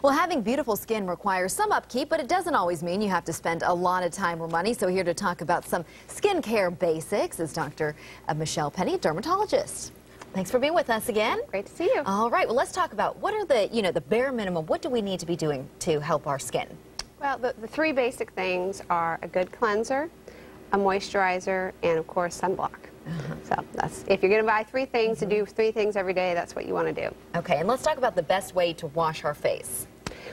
Well, having beautiful skin requires some upkeep, but it doesn't always mean you have to spend a lot of time or money. So here to talk about some skincare basics is Dr. Michelle Pennie, dermatologist. Thanks for being with us again. Great to see you. All right, well, let's talk about what are the bare minimum. What do we need to be doing to help our skin? Well, the three basic things are a good cleanser, a moisturizer, and of course sunblock. So that's, if you're going to buy three things to do three things every day, that's what you want to do. Okay, and let's talk about the best way to wash our face.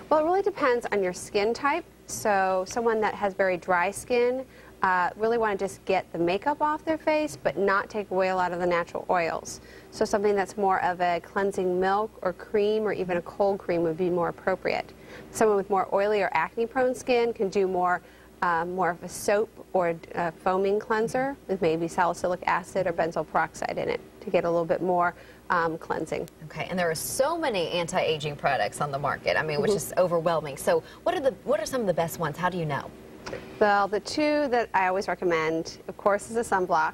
Well, it really depends on your skin type. So someone that has very dry skin really want to just get the makeup off their face, but not take oil out of the natural oils. So something that's more of a cleansing milk or cream or even a cold cream would be more appropriate. Someone with more oily or acne-prone skin can do more of a soap or a foaming cleanser with maybe salicylic acid or benzoyl peroxide in it to get a little bit more cleansing. Okay, and there are so many anti-aging products on the market, I mean, which is overwhelming. So what are some of the best ones? How do you know? Well, the two that I always recommend, of course, is a sunblock,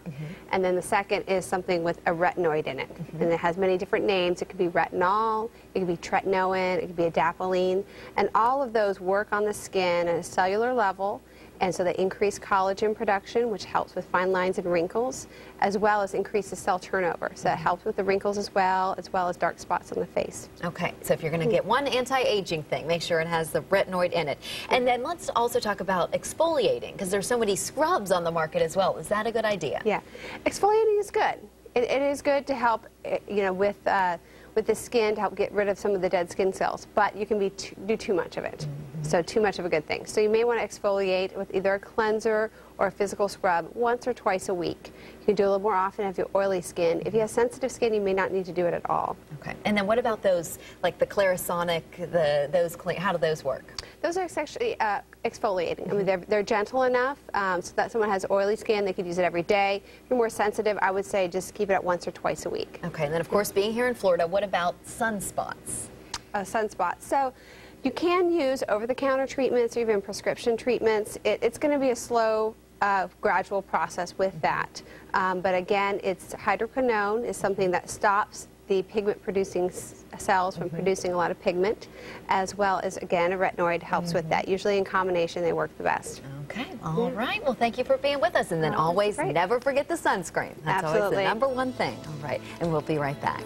and then the second is something with a retinoid in it. And it has many different names. It could be retinol, it could be tretinoin, it could be adapalene, and all of those work on the skin at a cellular level, and so they increase collagen production, which helps with fine lines and wrinkles, as well as increases cell turnover. So that helps with the wrinkles as well as dark spots on the face. Okay, so if you're going to get one anti-aging thing, make sure it has the retinoid in it. And then let's also talk about exfoliating, because there's so many scrubs on the market as well. Is that a good idea? Yeah, exfoliating is good. It is good to help, with the skin to help get rid of some of the dead skin cells, but you can do too much of it. So too much of a good thing. So you may want to exfoliate with either a cleanser or a physical scrub once or twice a week. You can do a little more often if you have oily skin. If you have sensitive skin, you may not need to do it at all. Okay. And then what about those, like the Clarisonic, how do those work? Those are actually exfoliating. I mean, they're gentle enough so that someone has oily skin, they could use it every day. If you're more sensitive, I would say just keep it at once or twice a week. Okay. And then, of course, being here in Florida, what about sunspots? Sunspots. So you can use over-the-counter treatments or even prescription treatments. It's going to be a slow, gradual process with that. But again, it's hydroquinone is something that stops the pigment-producing cells from producing a lot of pigment, as well as, again, a retinoid helps with that. Usually in combination, they work the best. Okay, all right. Well, thank you for being with us. And then always never forget the sunscreen. That's always the #1 thing. All right, and we'll be right back.